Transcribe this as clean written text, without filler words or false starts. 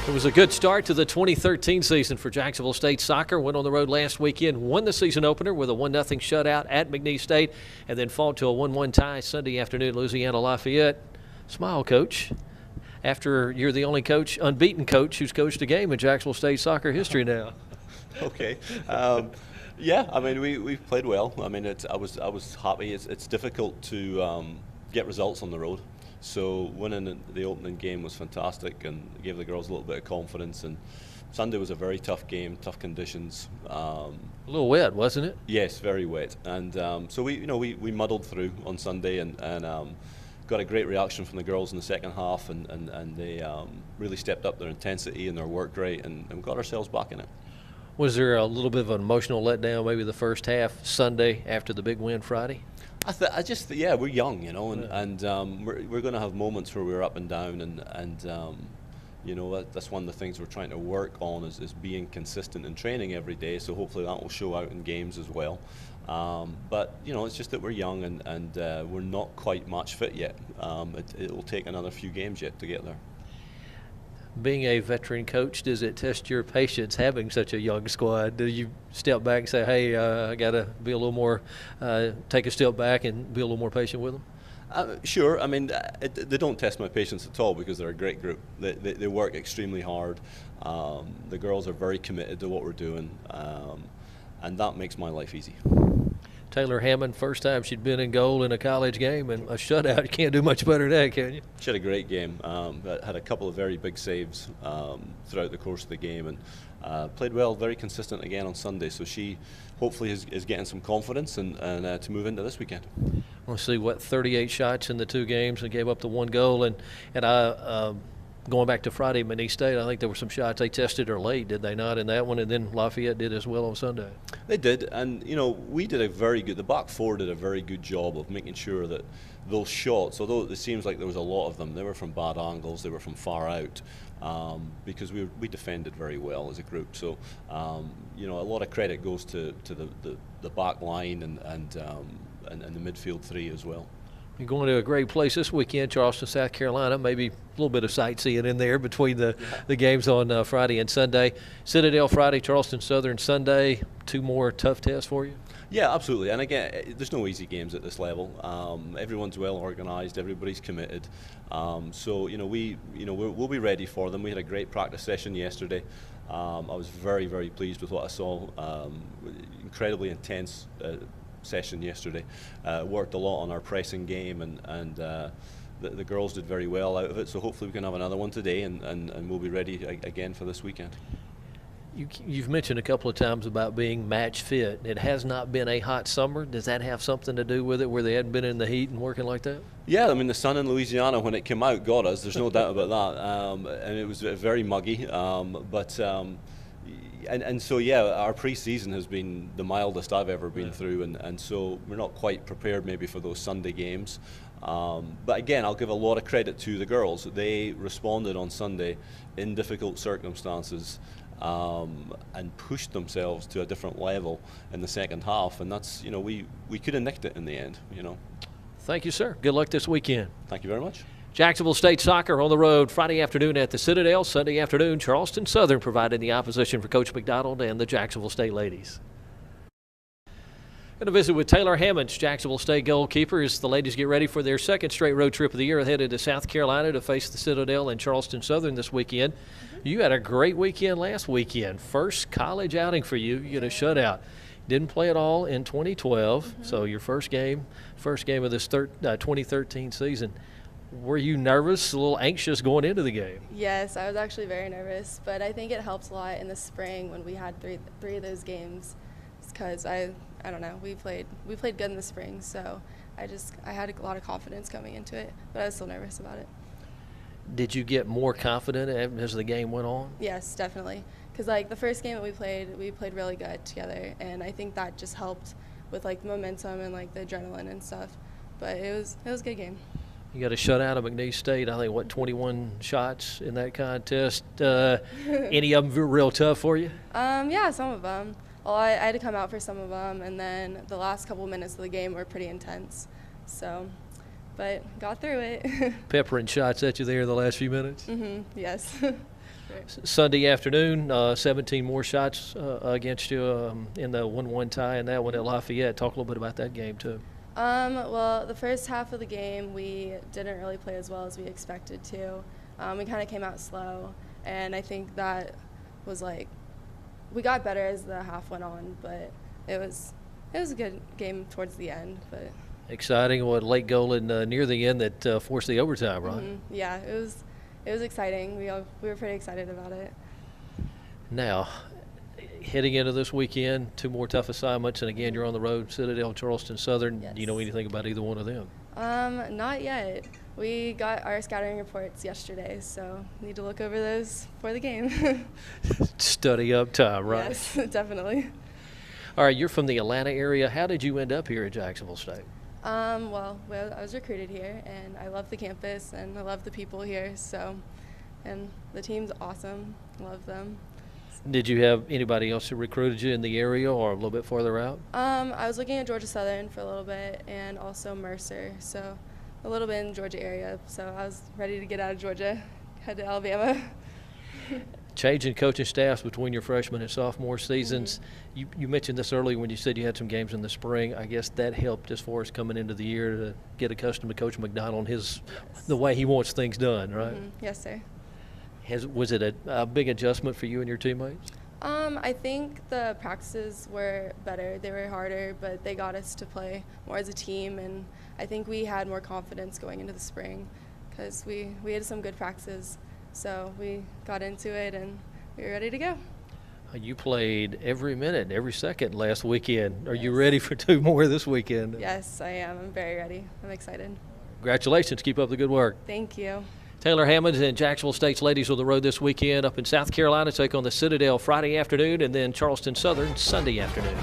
It was a good start to the 2013 season for Jacksonville State soccer. Went on the road last weekend, won the season opener with a 1-0 shutout at McNeese State, and then fought to a 1-1 tie Sunday afternoon, Louisiana Lafayette. Smile, Coach. After you're the only coach, unbeaten coach, who's coached a game in Jacksonville State soccer history now. Okay. Yeah, I mean, we've played well. I mean, I was happy. It's difficult to get results on the road. So winning the opening game was fantastic and gave the girls a little bit of confidence. And Sunday was a very tough game, tough conditions. A little wet, wasn't it? Yes, very wet. And so we muddled through on Sunday and got a great reaction from the girls in the second half, and they really stepped up their intensity and their work rate, and we got ourselves back in it. Was there a little bit of an emotional letdown, maybe the first half Sunday after the big win Friday? Yeah, we're young, you know, and we're going to have moments where we're up and down, and you know, that's one of the things we're trying to work on is being consistent in training every day. So hopefully that will show out in games as well. But you know, it's just that we're young and we're not quite match fit yet. It will take another few games yet to get there. Being a veteran coach, does it test your patience having such a young squad? Do you step back and say, hey, I got to be a little more, take a step back and be a little more patient with them? Sure. I mean, they don't test my patience at all because they're a great group. They work extremely hard. The girls are very committed to what we're doing, and that makes my life easy. Taylor Hammond, first time she'd been in goal in a college game, and a shutout. You can't do much better than that, can you? She had a great game. Had a couple of very big saves throughout the course of the game, and played well, very consistent again on Sunday. So she hopefully is getting some confidence and to move into this weekend. We'll see, 38 shots in the two games and gave up the one goal. And I going back to Friday, McNeese State, I think there were some shots they tested her late, did they not, in that one? And then Lafayette did as well on Sunday. They did, and you know, the back four did a very good job of making sure that those shots, although it seems like there was a lot of them, they were from bad angles, they were from far out, because we defended very well as a group. So you know, a lot of credit goes to the back line and the midfield three as well. You're going to a great place this weekend, Charleston, South Carolina. Maybe a little bit of sightseeing in there between the games on Friday and Sunday. Citadel Friday, Charleston Southern Sunday. Two more tough tests for you? Yeah, absolutely. And again, there's no easy games at this level. Everyone's well organised. Everybody's committed. So you know, we'll be ready for them. We had a great practice session yesterday. I was very, very pleased with what I saw. Incredibly intense session yesterday. Worked a lot on our pressing game, and the girls did very well out of it. So hopefully we can have another one today, and we'll be ready again for this weekend. You've mentioned a couple of times about being match fit. It has not been a hot summer. Does that have something to do with it, where they hadn't been in the heat and working like that? Yeah, I mean, the sun in Louisiana when it came out got us. There's no doubt about that. And it was very muggy. And so, yeah, our pre-season has been the mildest I've ever been through, and so we're not quite prepared maybe for those Sunday games. But again, I'll give a lot of credit to the girls. They responded on Sunday in difficult circumstances and pushed themselves to a different level in the second half, and that's, you know, we could have nicked it in the end, you know. Thank you, sir. Good luck this weekend. Thank you very much. Jacksonville State soccer on the road Friday afternoon at the Citadel. Sunday afternoon, Charleston Southern providing the opposition for Coach Macdonald and the Jacksonville State ladies. Going to visit with Taylor Hammond, Jacksonville State goalkeeper, as the ladies get ready for their second straight road trip of the year, headed to South Carolina to face the Citadel and Charleston Southern this weekend. You had a great weekend last weekend. First college outing for you. You get a shutout. Didn't play at all in 2012, so your first game of this 2013 season. Were you nervous, a little anxious going into the game? Yes, I was actually very nervous, but I think it helped a lot in the spring when we had three of those games, because I don't know, we played good in the spring, so I had a lot of confidence coming into it, but I was still nervous about it. Did you get more confident as the game went on? Yes, definitely, because like the first game that we played really good together, and I think that just helped with like the momentum and like the adrenaline and stuff. But it was a good game. You got a shutout of McNeese State. I think, 21 shots in that contest. Any of them real tough for you? Yeah, some of them. Well, I had to come out for some of them, and then the last couple minutes of the game were pretty intense. So, but got through it. Peppering shots at you there in the last few minutes? Yes. Sunday afternoon, 17 more shots against you in the 1-1 tie, and that one at Lafayette. Talk a little bit about that game too. Well, the first half of the game, we didn't really play as well as we expected to. We kind of came out slow, and I think that was we got better as the half went on, but it was a good game towards the end. But exciting, late goal in near the end that forced the overtime, right? Mm-hmm. Yeah, it was exciting. We were pretty excited about it. Now, heading into this weekend, 2 more tough assignments, and again, you're on the road, Citadel, Charleston Southern. Yes. Do you know anything about either one of them? Not yet. We got our scouting reports yesterday, so need to look over those for the game. Study up time, right? Yes, definitely. All right, you're from the Atlanta area. How did you end up here at Jacksonville State? Well, I was recruited here, and I love the campus, and I love the people here, and the team's awesome. Love them. Did you have anybody else who recruited you in the area or a little bit farther out? I was looking at Georgia Southern for a little bit, and also Mercer, so a little bit in the Georgia area. So I was ready to get out of Georgia, head to Alabama. Changing coaching staffs between your freshman and sophomore seasons. Mm-hmm. You mentioned this earlier when you said you had some games in the spring. I guess that helped as far as coming into the year to get accustomed to Coach Macdonald and the way he wants things done, right? Mm-hmm. Yes, sir. Was it a big adjustment for you and your teammates? I think the practices were better. They were harder, but they got us to play more as a team, and I think we had more confidence going into the spring because we had some good practices. So we got into it, and we were ready to go. You played every minute, every second last weekend. Are you ready for 2 more this weekend? Yes, I am. I'm very ready. I'm excited. Congratulations. Keep up the good work. Thank you. Taylor Hammond and Jacksonville State's ladies on the road this weekend up in South Carolina take on the Citadel Friday afternoon and then Charleston Southern Sunday afternoon.